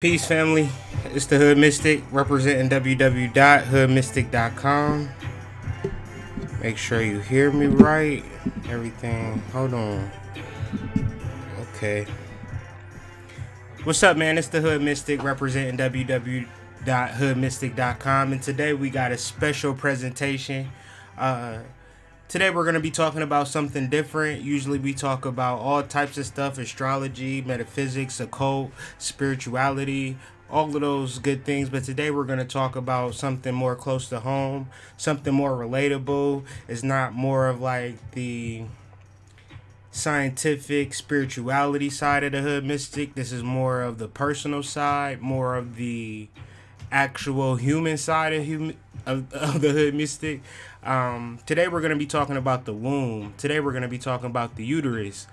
Peace, family. It's the Hood Mystic representing www.hoodmystic.com. Make sure you hear me right. Everything. Hold on. Okay. What's up, man? It's the Hood Mystic representing www.hoodmystic.com. And today we got a special presentation. Today we're going to be talking about something different. Usually we talk about all types of stuff: astrology, metaphysics, occult, spirituality, all of those good things. But today we're going to talk about something more close to home, something more relatable. It's not more of like the scientific spirituality side of the Hood Mystic. This is more of the personal side, more of the actual human side of the Hood Mystic. Today we're going to be talking about the womb. Today we're going to be talking about the uterus.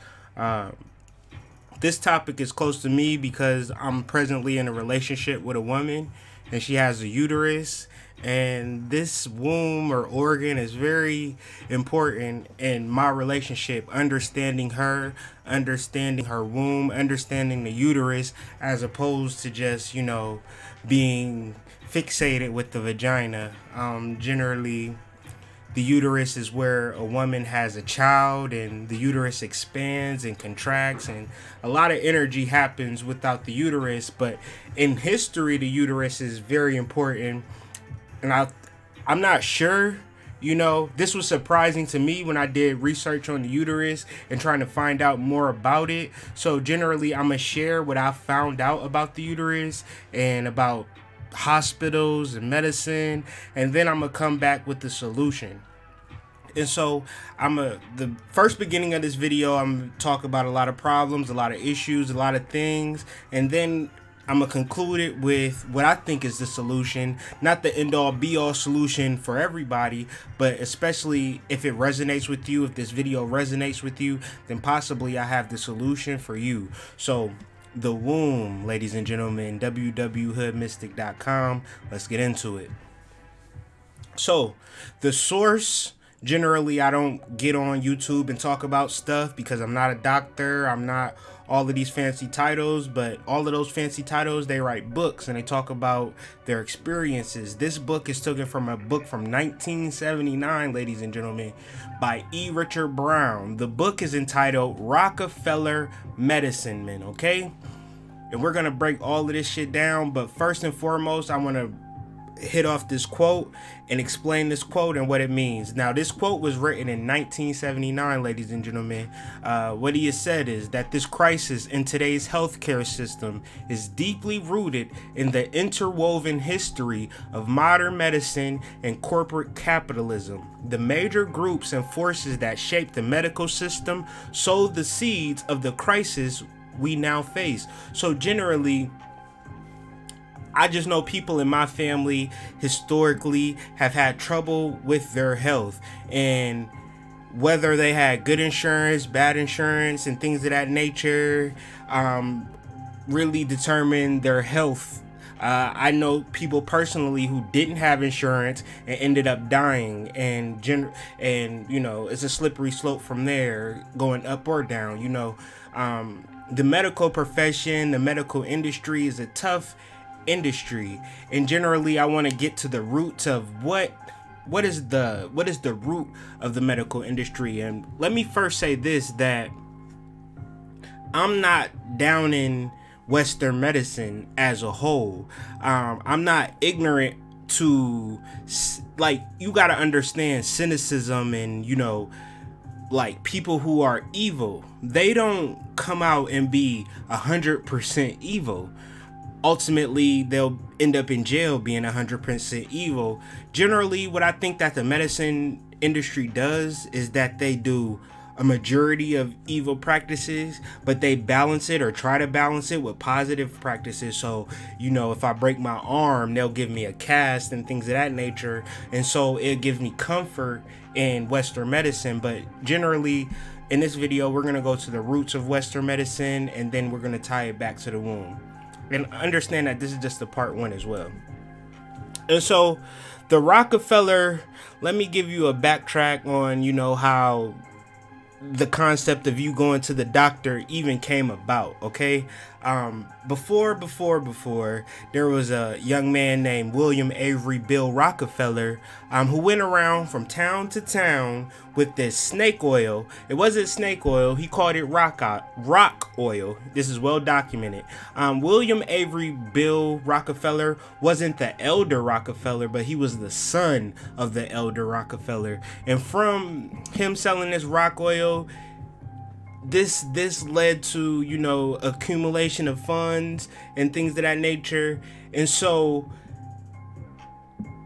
This topic is close to me because I'm presently in a relationship with a woman and she has a uterus, and this womb or organ is very important in my relationship. Understanding her womb, understanding the uterus, as opposed to just, you know, being fixated with the vagina. Generally, the uterus is where a woman has a child, and the uterus expands and contracts, and a lot of energy happens without the uterus. But in history, the uterus is very important. And I'm not sure, you know, this was surprising to me when I did research on the uterus and trying to find out more about it. So generally, I'm going to share what I found out about the uterus and about hospitals and medicine, and then I'm gonna come back with the solution. And so the first beginning of this video, I'm gonna talk about a lot of problems, a lot of issues, a lot of things, and then I'm gonna conclude it with what I think is the solution. Not the end-all be-all solution for everybody, but especially if it resonates with you, if this video resonates with you, then possibly I have the solution for you. So the womb, ladies and gentlemen, www.hoodmystic.com. Let's get into it. So the source, generally I don't get on YouTube and talk about stuff because I'm not a doctor. I'm not all of these fancy titles, but all of those fancy titles, they write books and they talk about their experiences. This book is taken from a book from 1979, ladies and gentlemen, by E. Richard Brown. The book is entitled Rockefeller Medicine Men, okay? And we're gonna break all of this shit down, but first and foremost, I want to hit off this quote and explain this quote and what it means. Now, this quote was written in 1979, ladies and gentlemen. What he has said is that this crisis in today's healthcare system is deeply rooted in the interwoven history of modern medicine and corporate capitalism. The major groups and forces that shape the medical system sowed the seeds of the crisis we now face. So generally, I just know people in my family historically have had trouble with their health, and whether they had good insurance, bad insurance, and things of that nature really determine their health. I know people personally who didn't have insurance and ended up dying, and you know, it's a slippery slope from there, going up or down. You know, the medical profession, the medical industry is a tough industry, and generally I want to get to the roots of what is the root of the medical industry. And let me first say this, that I'm not down in Western medicine as a whole. I'm not ignorant to, like, you got to understand cynicism, and, you know, like, people who are evil, they don't come out and be 100% evil. Ultimately, they'll end up in jail being 100% evil. Generally, what I think that the medicine industry does is that they do a majority of evil practices, but they balance it, or try to balance it, with positive practices. So, you know, if I break my arm, they'll give me a cast and things of that nature. And so it gives me comfort in Western medicine. But generally, in this video, we're going to go to the roots of Western medicine, and then we're going to tie it back to the womb. And understand that this is just the part one as well. And so the Rockefeller, let me give you a backtrack on, you know, how the concept of you going to the doctor even came about. Okay, before there was a young man named William Avery Bill Rockefeller, who went around from town to town with this snake oil. It wasn't snake oil, he called it rock oil. This is well documented. William Avery Bill Rockefeller wasn't the elder Rockefeller, but he was the son of the elder Rockefeller. And from him selling this rock oil, this led to, you know, accumulation of funds and things of that nature. And so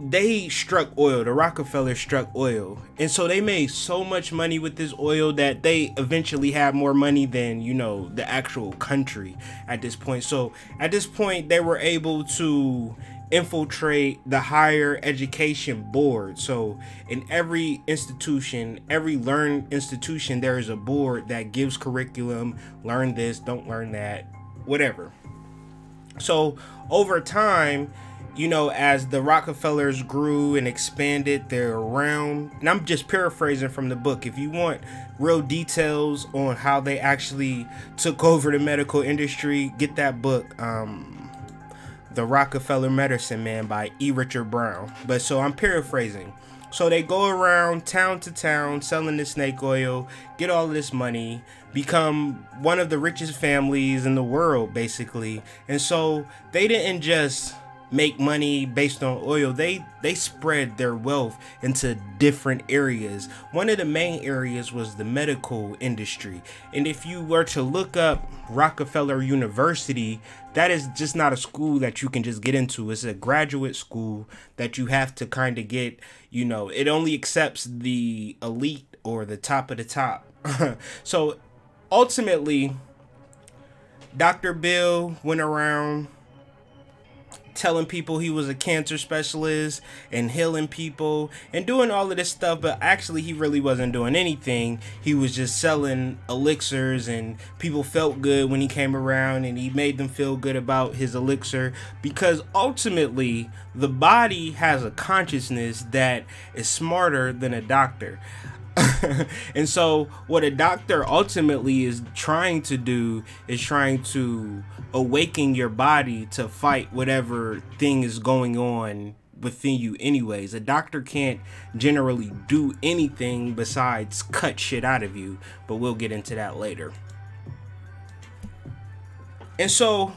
they struck oil, the Rockefellers struck oil, and so they made so much money with this oil that they eventually had more money than, you know, the actual country at this point. So at this point they were able to infiltrate the higher education board. So in every institution, every learned institution, there is a board that gives curriculum, learn this, don't learn that, whatever. So over time, you know, as the Rockefellers grew and expanded their realm, and I'm just paraphrasing from the book, if you want real details on how they actually took over the medical industry, get that book, The Rockefeller Medicine Man by E. Richard Brown. But so I'm paraphrasing. So they go around town to town selling the snake oil, get all of this money, become one of the richest families in the world, basically. And so they didn't just make money based on oil, they spread their wealth into different areas. One of the main areas was the medical industry. And if you were to look up Rockefeller University, that is just not a school that you can just get into. It's a graduate school that you have to kind of get, you know, it only accepts the elite or the top of the top. So ultimately, Dr. Bill went around telling people he was a cancer specialist and healing people and doing all of this stuff, but actually he really wasn't doing anything. He was just selling elixirs, and people felt good when he came around, and he made them feel good about his elixir, because ultimately the body has a consciousness that is smarter than a doctor. And so what a doctor ultimately is trying to do is trying to awaken your body to fight whatever thing is going on within you anyways. A doctor can't generally do anything besides cut shit out of you, but we'll get into that later. And so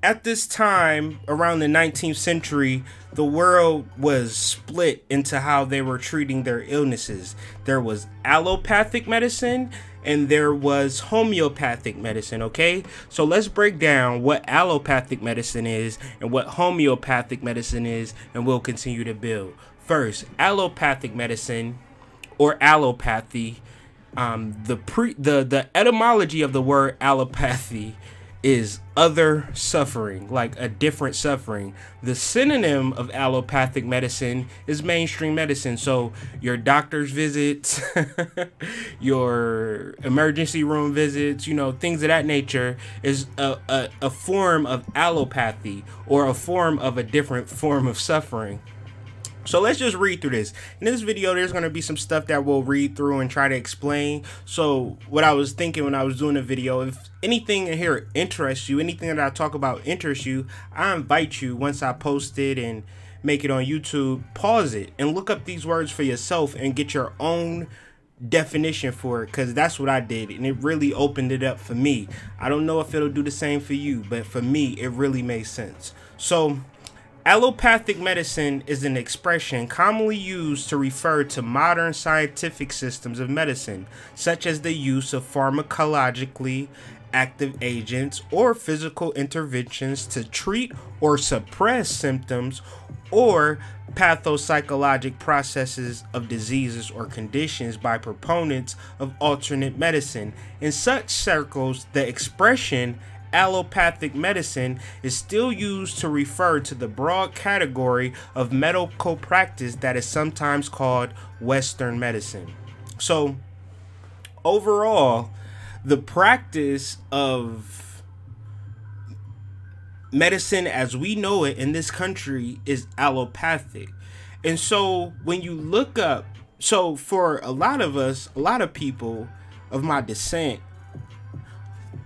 at this time, around the 19th century, the world was split into how they were treating their illnesses. There was allopathic medicine and there was homeopathic medicine, okay? So let's break down what allopathic medicine is and what homeopathic medicine is, and we'll continue to build. First, allopathic medicine or allopathy, the etymology of the word allopathy is other suffering, like a different suffering. The synonym of allopathic medicine is mainstream medicine. So your doctor's visits, your emergency room visits, you know, things of that nature is a form of allopathy, or a form of a different form of suffering. So let's just read through this. In this video, there's going to be some stuff that we'll read through and try to explain. So what I was thinking when I was doing the video, if anything in here interests you, anything that I talk about interests you, I invite you, once I post it and make it on YouTube, pause it and look up these words for yourself and get your own definition for it, because that's what I did, and it really opened it up for me. I don't know if it'll do the same for you, but for me, it really made sense. So allopathic medicine is an expression commonly used to refer to modern scientific systems of medicine, such as the use of pharmacologically active agents or physical interventions to treat or suppress symptoms or pathopsychologic processes of diseases or conditions by proponents of alternate medicine. In such circles, the expression allopathic medicine is still used to refer to the broad category of medical practice that is sometimes called Western medicine. So overall, the practice of medicine as we know it in this country is allopathic. And so when you look up So for a lot of us, a lot of people of my descent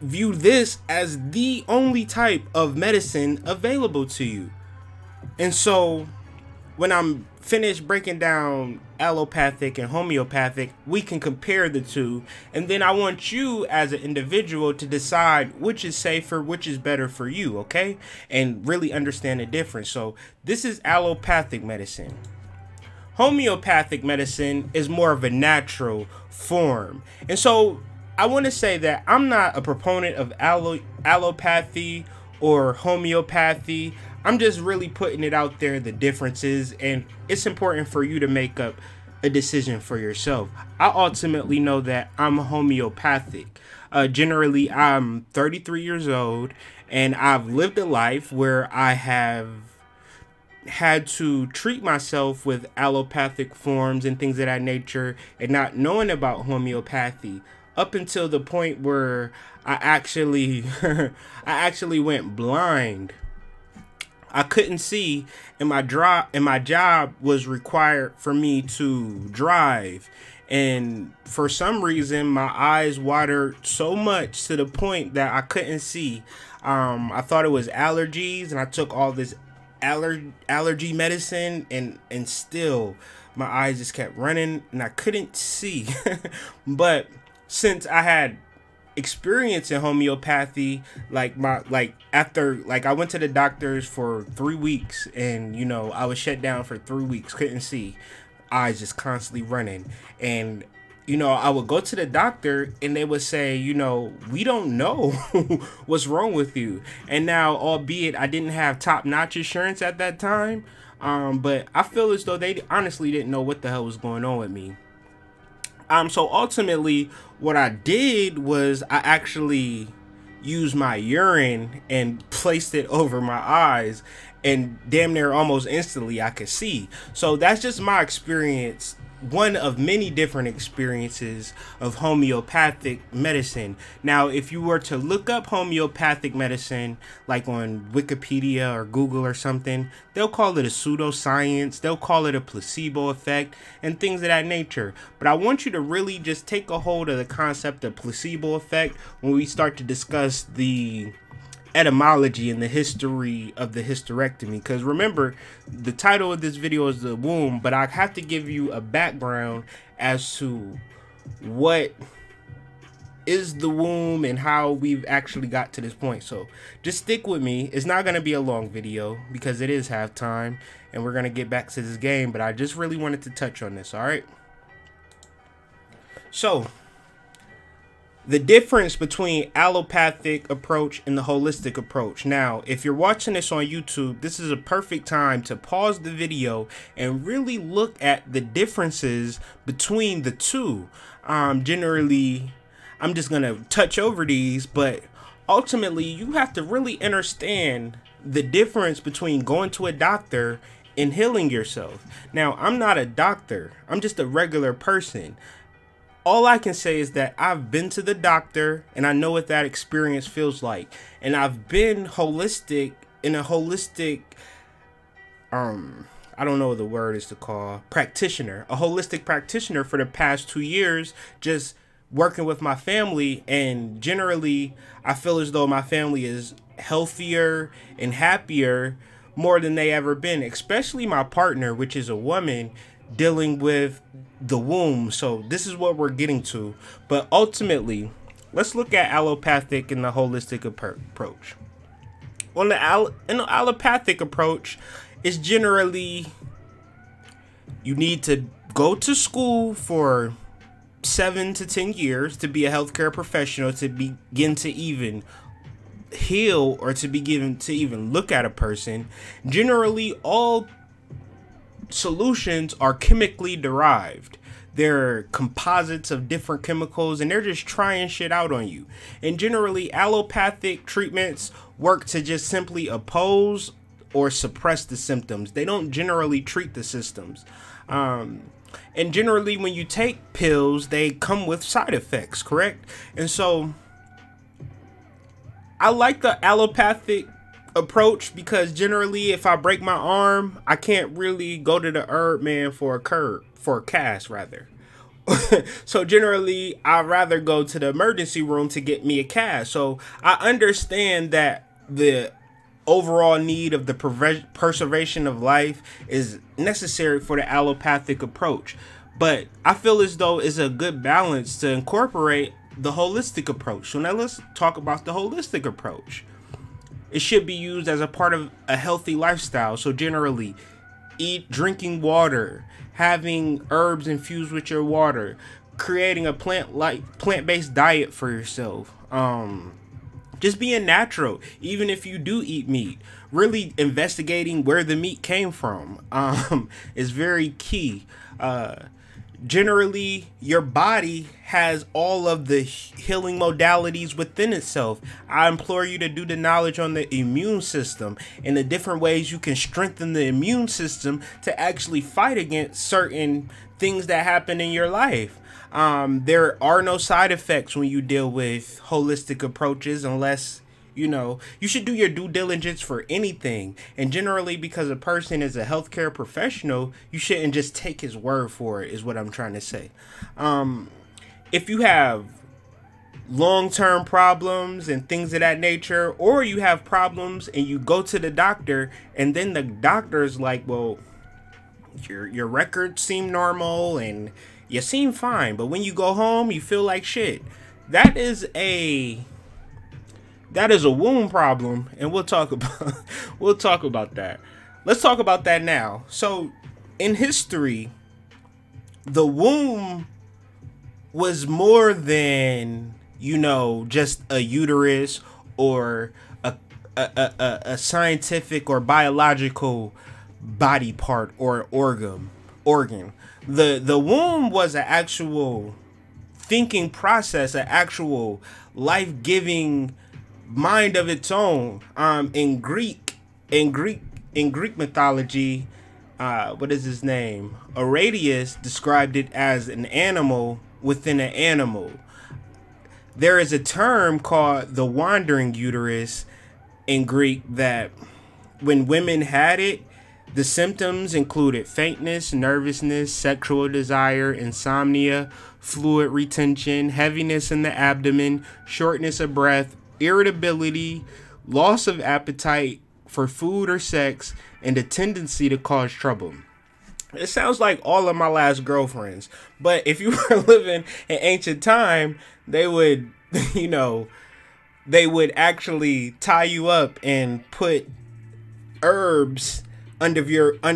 view this as the only type of medicine available to you. And so when I'm finished breaking down allopathic and homeopathic, we can compare the two, and then I want you as an individual to decide which is safer, which is better for you, okay? And really understand the difference. So this is allopathic medicine. Homeopathic medicine is more of a natural form. And so I want to say that I'm not a proponent of allopathy or homeopathy. I'm just really putting it out there, the differences, and it's important for you to make up a decision for yourself. I ultimately know that I'm homeopathic. Generally, I'm 33 years old, and I've lived a life where I have had to treat myself with allopathic forms and things of that nature, and not knowing about homeopathy up until the point where I actually went blind. I couldn't see, and my job was required for me to drive, and for some reason my eyes watered so much to the point that I couldn't see. I thought it was allergies, and I took all this allergy medicine, and still my eyes just kept running and I couldn't see. But since I had experience in homeopathy, after I went to the doctors for 3 weeks, and you know, I was shut down for 3 weeks, couldn't see, eyes just constantly running, and you know, I would go to the doctor and they would say, you know, we don't know what's wrong with you. And now, albeit I didn't have top-notch insurance at that time, but I feel as though they honestly didn't know what the hell was going on with me. So ultimately, what I did was I actually used my urine and placed it over my eyes, and damn near almost instantly I could see. So that's just my experience, one of many different experiences of homeopathic medicine. Now, if you were to look up homeopathic medicine, like on Wikipedia or Google or something, they'll call it a pseudoscience, they'll call it a placebo effect, and things of that nature. But I want you to really just take a hold of the concept of placebo effect when we start to discuss the etymology and the history of the hysterectomy, because remember, the title of this video is the womb, but I have to give you a background as to what is the womb and how we've actually got to this point. So just stick with me. It's not going to be a long video because it is halftime and we're going to get back to this game, but I just really wanted to touch on this. All right, so the difference between allopathic approach and the holistic approach. Now, if you're watching this on YouTube, this is a perfect time to pause the video and really look at the differences between the two. Generally, I'm just going to touch over these, but ultimately, you have to really understand the difference between going to a doctor and healing yourself. Now, I'm not a doctor. I'm just a regular person. All I can say is that I've been to the doctor and I know what that experience feels like. And I've been holistic in a holistic, I don't know what the word is to call, practitioner, a holistic practitioner for the past 2 years, just working with my family. And generally, I feel as though my family is healthier and happier more than they ever been, especially my partner, which is a woman, dealing with the womb. So this is what we're getting to. But ultimately, let's look at allopathic and the holistic approach. On the allopathic approach is generally, you need to go to school for 7 to 10 years to be a healthcare professional, to begin to even heal or to begin to even look at a person. Generally, all solutions are chemically derived. They're composites of different chemicals, and they're just trying shit out on you. And generally, allopathic treatments work to just simply oppose or suppress the symptoms. They don't generally treat the symptoms. And generally, when you take pills, they come with side effects, correct? And so I like the allopathic approach, because generally if I break my arm, I can't really go to the herb man for a cast rather. So generally I'd rather go to the emergency room to get me a cast. So I understand that the overall need of the preservation of life is necessary for the allopathic approach, but I feel as though it's a good balance to incorporate the holistic approach. So now let's talk about the holistic approach. It should be used as a part of a healthy lifestyle. So generally, drinking water, having herbs infused with your water, creating a plant-based diet for yourself. Just being natural, even if you do eat meat. Really investigating where the meat came from is very key. Generally, your body has all of the healing modalities within itself. I implore you to do the knowledge on the immune system and the different ways you can strengthen the immune system to actually fight against certain things that happen in your life. There are no side effects when you deal with holistic approaches, unless, you know, you should do your due diligence for anything. And generally, because a person is a healthcare professional, you shouldn't just take his word for it, is what I'm trying to say. If you have long-term problems and things of that nature, or you have problems and you go to the doctor and then the doctor's like, well, your records seem normal and you seem fine, but when you go home, you feel like shit. That is a womb problem, and we'll talk about that. Let's talk about that now. So, in history, the womb was more than, you know, just a uterus or a scientific or biological body part or organ. The womb was an actual thinking process, an actual life-giving mind of its own. In Greek mythology, what is his name? Aradius described it as an animal within an animal. There is a term called the wandering uterus in Greek that when women had it, the symptoms included faintness, nervousness, sexual desire, insomnia, fluid retention, heaviness in the abdomen, shortness of breath, irritability, loss of appetite for food or sex, and a tendency to cause trouble. It sounds like all of my last girlfriends, but if you were living in ancient time, they would, you know, they would actually tie you up and put herbs under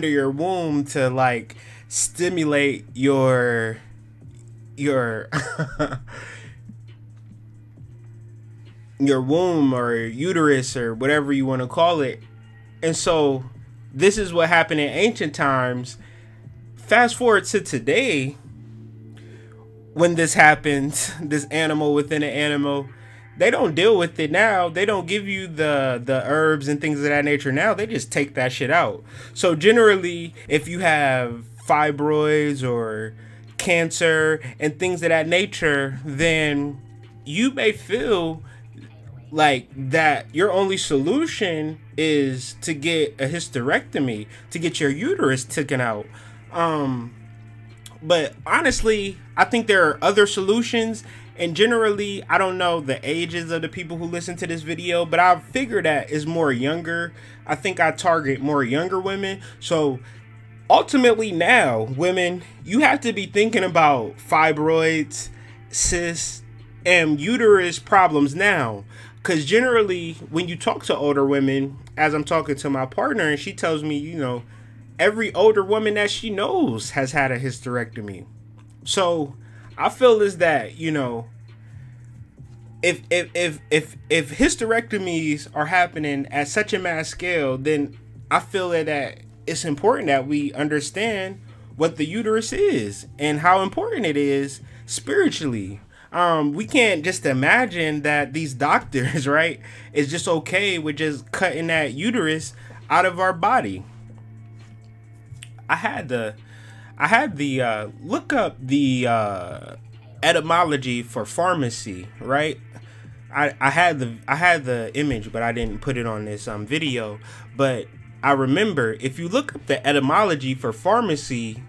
your womb to like stimulate your your womb or uterus or whatever you want to call it. And so this is what happened in ancient times. Fast forward to today, when this happens, this animal within an animal, they don't deal with it now. They don't give you the herbs and things of that nature now. They just take that shit out. So generally, if you have fibroids or cancer and things of that nature, then you may feel like that your only solution is to get a hysterectomy, to get your uterus taken out. But honestly, I think there are other solutions. And generally, I don't know the ages of the people who listen to this video, but I figure that is more younger. I think I target more younger women. So ultimately now, women, you have to be thinking about fibroids, cysts, and uterus problems now. Because generally, when you talk to older women, as I'm talking to my partner, and she tells me, you know, every older woman that she knows has had a hysterectomy. So I feel is that, you know, if hysterectomies are happening at such a mass scale, then I feel that it's important that we understand what the uterus is and how important it is spiritually. We can't just imagine that these doctors, right, is just okay with just cutting that uterus out of our body. I had the look up the etymology for pharmacy, right? I had the image, but I didn't put it on this video. But I remember, if you look up the etymology for pharmacy,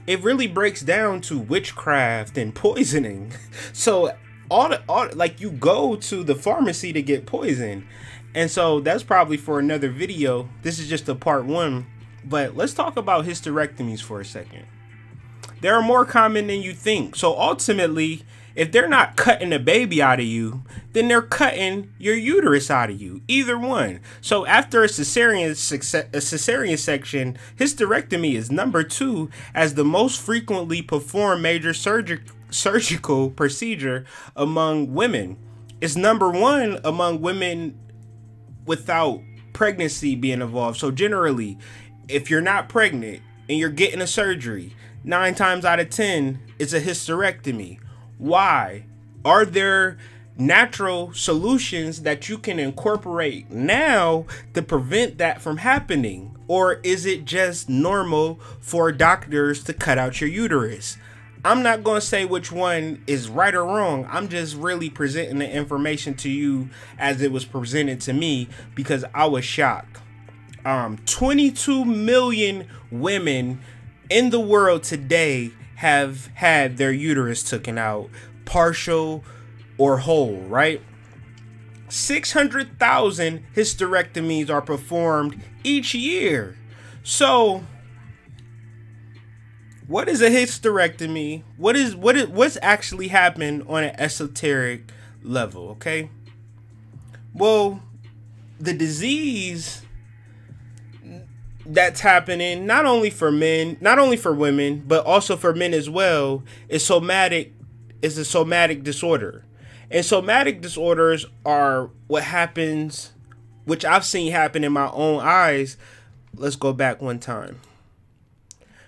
it really breaks down to witchcraft and poisoning. So all like, you go to the pharmacy to get poison. And so that's probably for another video. This is just a part 1. But let's talk about hysterectomies for a second. They're more common than you think. So ultimately, if they're not cutting a baby out of you, then they're cutting your uterus out of you. Either one. So after a cesarean section, hysterectomy is number 2 as the most frequently performed major surgical procedure among women. It's number 1 among women without pregnancy being involved. So generally, if you're not pregnant and you're getting a surgery, 9 times out of 10, it's a hysterectomy. Why? Are there natural solutions that you can incorporate now to prevent that from happening? Or is it just normal for doctors to cut out your uterus? I'm not going to say which one is right or wrong. I'm just really presenting the information to you as it was presented to me, because I was shocked. 22 million women in the world today have had their uterus taken out, partial or whole, right? 600,000 hysterectomies are performed each year. So what is a hysterectomy? What's actually happened on an esoteric level, okay? Well, the disease that's happening not only for men, not only for women, but also for men as well, is a somatic disorder. And somatic disorders are what happens, which I've seen happen in my own eyes. Let's go back one time.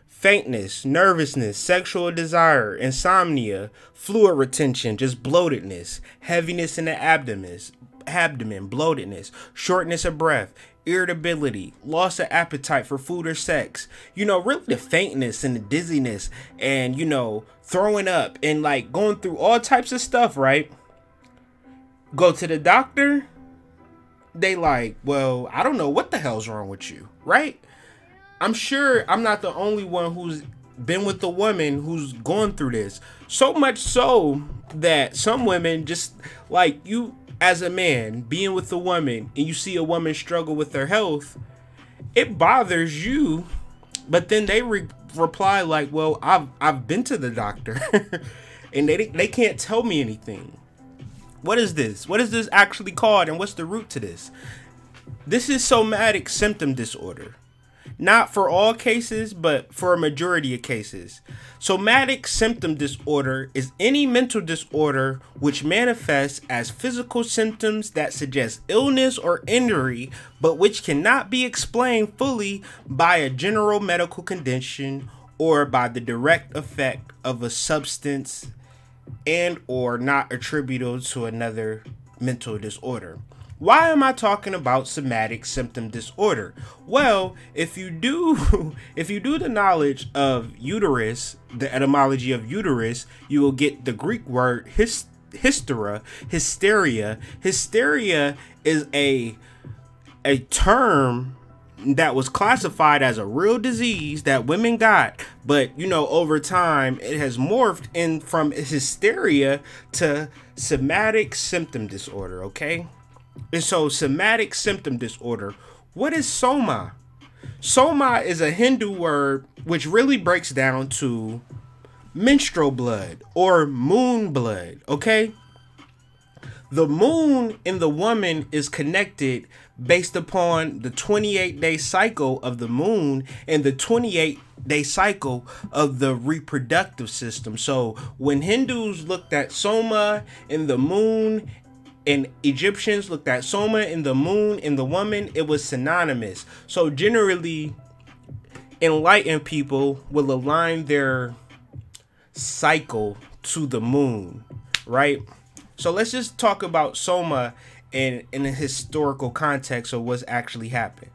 Faintness, nervousness, sexual desire, insomnia, fluid retention, just bloatedness, heaviness in the abdomen, bloatedness, shortness of breath, irritability, loss of appetite for food or sex, really the faintness and the dizziness and, throwing up and like going through all types of stuff, right? Go to the doctor, they like, well, I don't know what the hell's wrong with you, right? I'm sure I'm not the only one who's been with a woman who's gone through this. So much so that some women, just like you as a man being with a woman and you see a woman struggle with their health, it bothers you, but then they reply like, well, I've been to the doctor and they can't tell me anything. What is this? What is this actually called, and what's the root to this? This is somatic symptom disorder. Not for all cases, but for a majority of cases. Somatic symptom disorder is any mental disorder which manifests as physical symptoms that suggest illness or injury, but which cannot be explained fully by a general medical condition or by the direct effect of a substance and or not attributable to another mental disorder. Why am I talking about somatic symptom disorder? Well, if you do the knowledge of uterus, the etymology of uterus, you will get the Greek word hysteria. Hysteria is a term that was classified as a real disease that women got, but over time it has morphed in from hysteria to somatic symptom disorder, okay? And so somatic symptom disorder, what is soma? Soma is a Hindu word which really breaks down to menstrual blood or moon blood, okay? The moon in the woman is connected based upon the 28-day cycle of the moon and the 28-day cycle of the reproductive system. So when Hindus looked at soma in the moon, and Egyptians looked at soma in the moon in the woman, it was synonymous. So generally, enlightened people will align their cycle to the moon, right? So let's just talk about soma in a historical context of what's actually happened.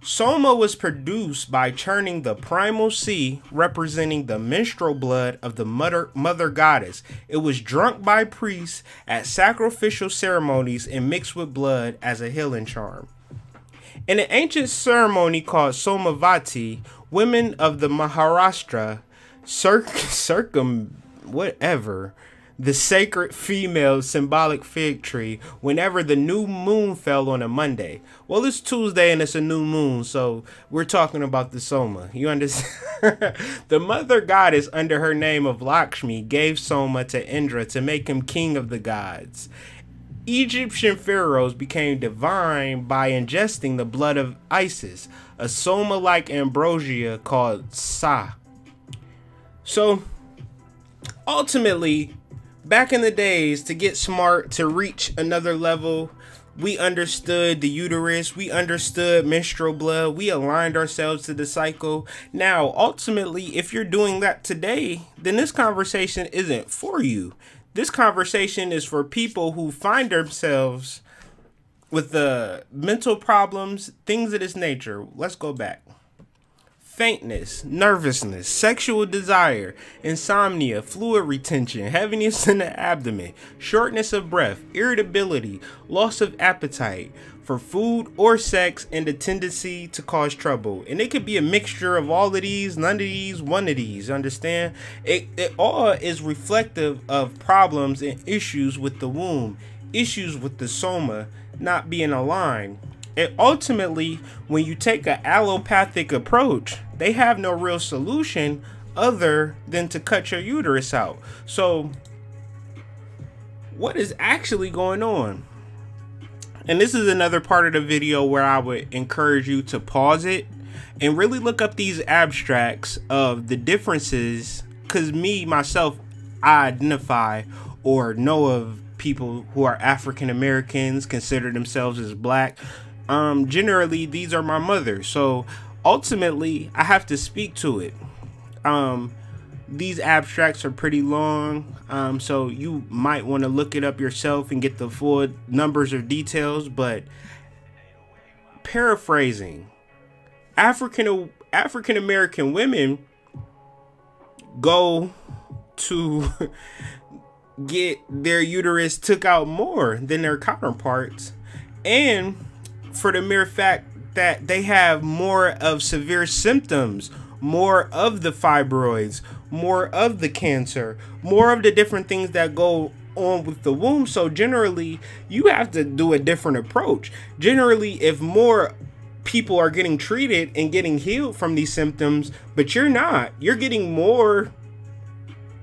Soma was produced by churning the primal sea, representing the menstrual blood of the mother goddess. It was drunk by priests at sacrificial ceremonies and mixed with blood as a healing charm. In an ancient ceremony called Somavati, women of the Maharashtra the sacred female symbolic fig tree whenever the new moon fell on a Monday. Well, it's Tuesday and it's a new moon, so we're talking about the Soma. You understand? The mother goddess, under her name of Lakshmi, gave Soma to Indra to make him king of the gods. Egyptian pharaohs became divine by ingesting the blood of Isis, a Soma-like ambrosia called Sa. So, ultimately, back in the days, to get smart, to reach another level, we understood the uterus, we understood menstrual blood, we aligned ourselves to the cycle. Now, ultimately, if you're doing that today, then this conversation isn't for you. This conversation is for people who find themselves with the mental problems, things of this nature. Let's go back. Faintness, nervousness, sexual desire, insomnia, fluid retention, heaviness in the abdomen, shortness of breath, irritability, loss of appetite for food or sex, and the tendency to cause trouble. And it could be a mixture of all of these, none of these, one of these, understand? It all is reflective of problems and issues with the womb, issues with the soma not being aligned. And ultimately, when you take an allopathic approach, they have no real solution other than to cut your uterus out. So, what is actually going on? And this is another part of the video where I would encourage you to pause it and really look up these abstracts of the differences, because myself, I identify or know of people who are African Americans, consider themselves as black. Generally, these are my mothers. So ultimately, I have to speak to it. These abstracts are pretty long, so you might want to look it up yourself and get the full numbers or details. But paraphrasing, African American women go to get their uterus took out more than their counterparts, and for the mere fact that they have more of severe symptoms, more of the fibroids, more of the cancer, more of the different things that go on with the womb. So generally, you have to do a different approach. Generally, if more people are getting treated and getting healed from these symptoms, but you're not, you're getting more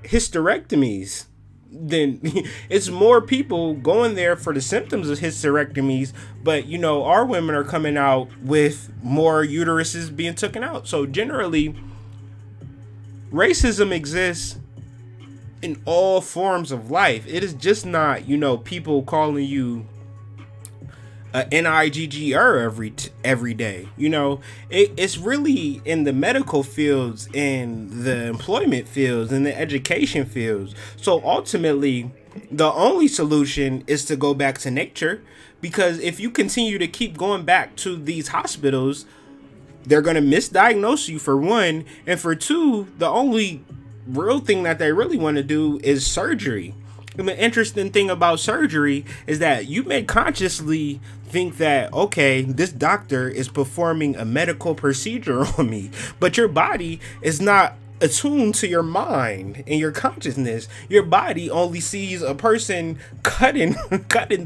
hysterectomies, then it's more people going there for the symptoms of hysterectomies. But you know, our women are coming out with more uteruses being taken out. So generally, racism exists in all forms of life. It is just not, you know, people calling you a nigger every day. You know, it's really in the medical fields, in the employment fields, in the education fields. So ultimately, the only solution is to go back to nature, because if you continue to keep going back to these hospitals, they're going to misdiagnose you, for one, and for two, the only real thing that they really want to do is surgery. And the interesting thing about surgery is that you may consciously think that, okay, this doctor is performing a medical procedure on me, but your body is not attuned to your mind and your consciousness. Your body only sees a person cutting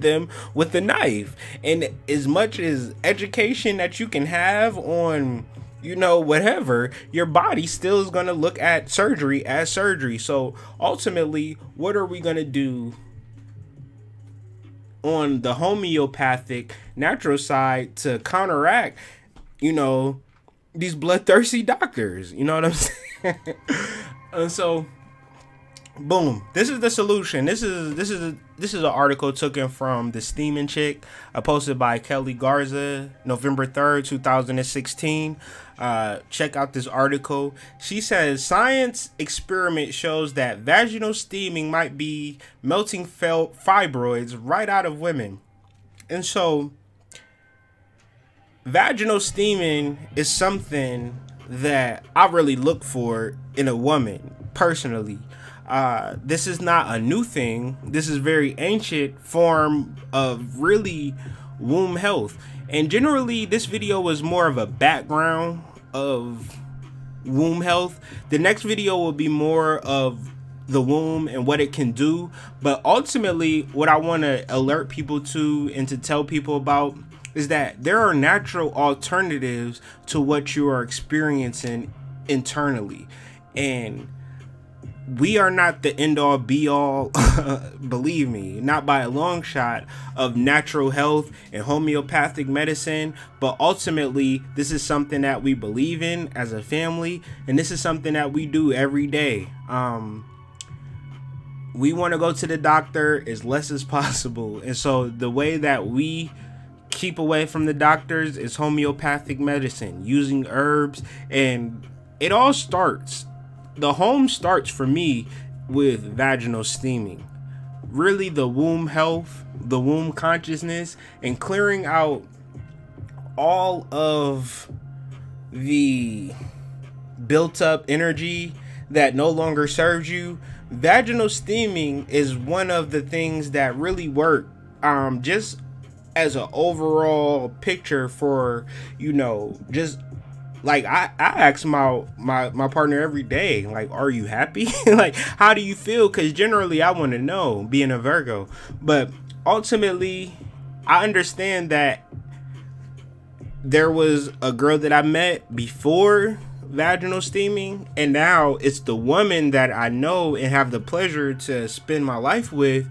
them with a knife. And as much as education that you can have on, you know, whatever, your body still is going to look at surgery as surgery. So ultimately, what are we going to do on the homeopathic natural side to counteract, you know, these bloodthirsty doctors? You know what I'm saying? And so, boom, this is the solution. This is an article taken from the Steaming Chick, posted by Kelly Garza, November 3rd, 2016. Check out this article. She says, science experiment shows that vaginal steaming might be melting fibroids right out of women. And so, vaginal steaming is something that I really look for in a woman personally. This is not a new thing. This is very ancient form of really womb health. And generally, this video was more of a background of womb health. The next video will be more of the womb and what it can do. But ultimately, what I want to alert people to and to tell people about is that there are natural alternatives to what you are experiencing internally. And we are not the end all be all, believe me, not by a long shot, of natural health and homeopathic medicine. But ultimately, this is something that we believe in as a family, and this is something that we do every day. We want to go to the doctor as less as possible. And so the way that we keep away from the doctors is homeopathic medicine, using herbs. And it all starts, the home starts for me with vaginal steaming. Really the womb health, the womb consciousness, and clearing out all of the built up energy that no longer serves you. Vaginal steaming is one of the things that really work, just as an overall picture for, you know, just like I ask my partner every day, like, are you happy? Like, how do you feel? Because generally I want to know, being a Virgo. But ultimately, I understand that there was a girl that I met before vaginal steaming, and now it's the woman that I know and have the pleasure to spend my life with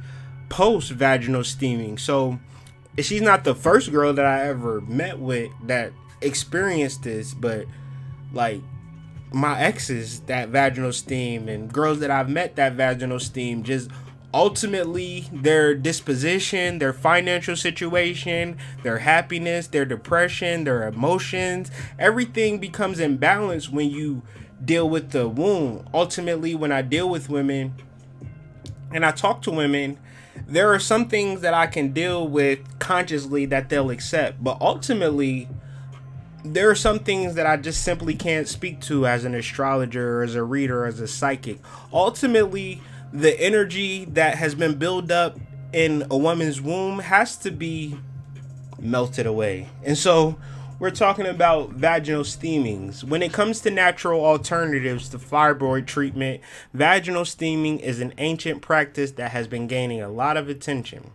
post vaginal steaming. So she's not the first girl that I ever met with that experienced this, but like my exes that vaginal steam and girls that I've met that vaginal steam, just ultimately their disposition, their financial situation, their happiness, their depression, their emotions, everything becomes imbalanced when you deal with the womb. Ultimately, when I deal with women and I talk to women, there are some things that I can deal with consciously that they'll accept, but ultimately there are some things that I just simply can't speak to as an astrologer, or as a reader, or as a psychic. Ultimately, the energy that has been built up in a woman's womb has to be melted away. And so we're talking about vaginal steamings. When it comes to natural alternatives to fibroid treatment, vaginal steaming is an ancient practice that has been gaining a lot of attention.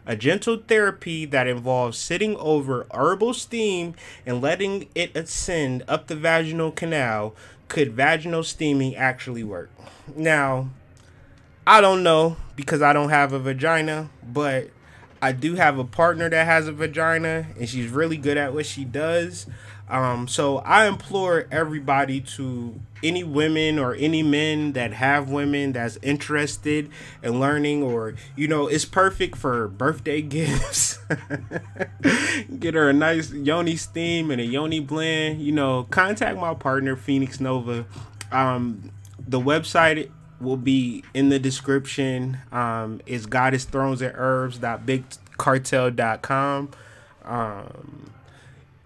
A gentle therapy that involves sitting over herbal steam and letting it ascend up the vaginal canal. Could vaginal steaming actually work? Now, I don't know, because I don't have a vagina, but I do have a partner that has a vagina, and she's really good at what she does. So I implore everybody, to any women or any men that have women that's interested in learning, or, you know, it's perfect for birthday gifts. Get her a nice yoni steam and a yoni blend. You know, contact my partner, Phoenix Nova. The website will be in the description. It's goddessthrones@herbs.bigcartel.com.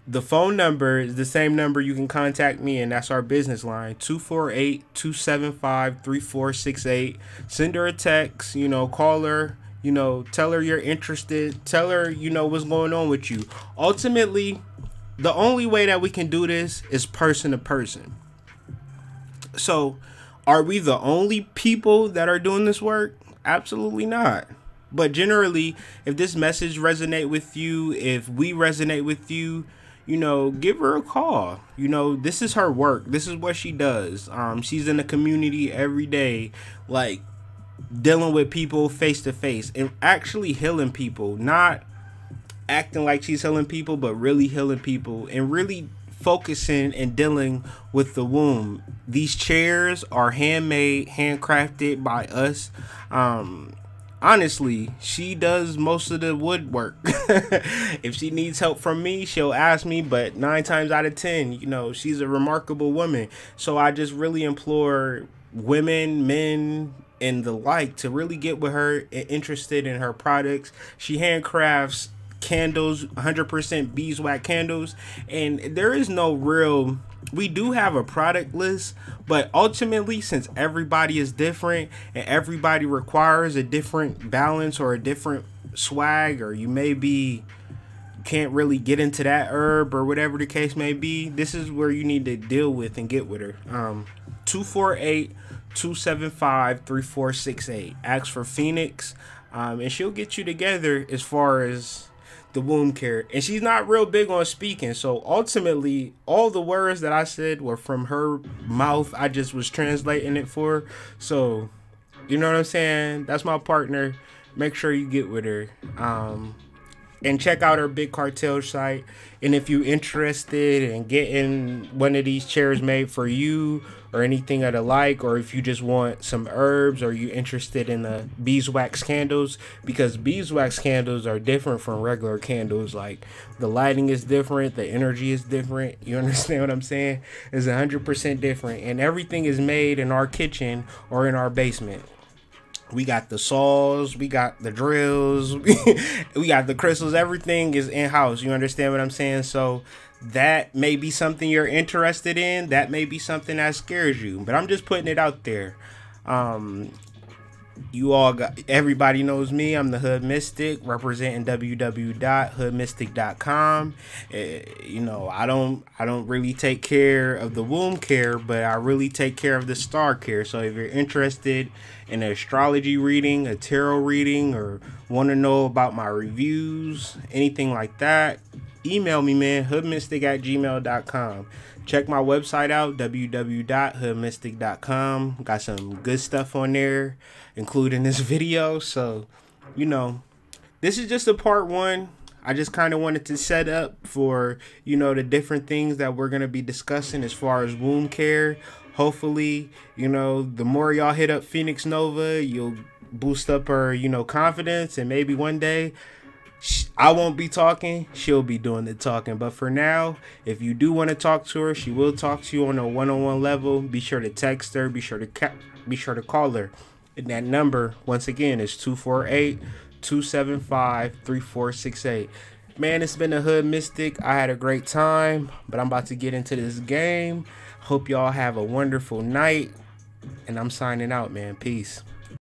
The phone number is the same number you can contact me, and that's our business line, 248-275-3468. Send her a text, you know, call her, you know, tell her you're interested, tell her, you know, what's going on with you. Ultimately, the only way that we can do this is person to person. So, are we the only people that are doing this work? Absolutely not. But generally, if this message resonate with you, if we resonate with you, you know, give her a call. You know, this is her work. This is what she does. She's in the community every day, like dealing with people face to face and actually healing people, not acting like she's healing people, but really healing people and really focusing and dealing with the womb. These chairs are handmade, handcrafted by us. Honestly, she does most of the woodwork. If she needs help from me, she'll ask me, but 9 times out of 10, you know, she's a remarkable woman. So I just really implore women, men, and the like to really get with her and interested in her products. She handcrafts candles, 100% beeswax candles. And there is no real, we do have a product list, but ultimately, since everybody is different and everybody requires a different balance or a different swag, or you may be can't really get into that herb or whatever the case may be, this is where you need to deal with and get with her. 248-275-3468. Ask for Phoenix, and she'll get you together as far as the womb care. And she's not real big on speaking, so ultimately all the words that I said were from her mouth. I just was translating it for her. So you know what I'm saying? That's my partner. Make sure you get with her. And check out her Big Cartel site. And if you're interested in getting one of these chairs made for you or anything of the like, or if you just want some herbs, or you're interested in the beeswax candles, because beeswax candles are different from regular candles. Like, the lighting is different, the energy is different. You understand what I'm saying? It's 100% different. And everything is made in our kitchen or in our basement. We got the saws, we got the drills, we got the crystals. Everything is in-house. You understand what I'm saying? So that may be something you're interested in. That may be something that scares you. But I'm just putting it out there. You all got, everybody knows me. I'm the Hood Mystic, representing www.hoodmystic.com. You know, I don't really take care of the womb care, but I really take care of the star care. So if you're interested in an astrology reading, a tarot reading, or want to know about my reviews, anything like that, email me, man. hoodmystic@gmail.com. Check my website out, www.hoodmystic.com. Got some good stuff on there, including this video. So, you know, this is just a part one. I just kind of wanted to set up for, you know, the different things that we're going to be discussing as far as womb care. Hopefully, you know, the more y'all hit up Phoenix Nova, you'll boost up her, you know, confidence. And maybe one day I won't be talking, she'll be doing the talking. But for now, if you do want to talk to her, she will talk to you on a one-on-one level. Be sure to text her. Be sure to call her. And that number, once again, is 248-275-3468. Man, it's been a Hood Mystic. I had a great time, but I'm about to get into this game. Hope y'all have a wonderful night. And I'm signing out, man. Peace.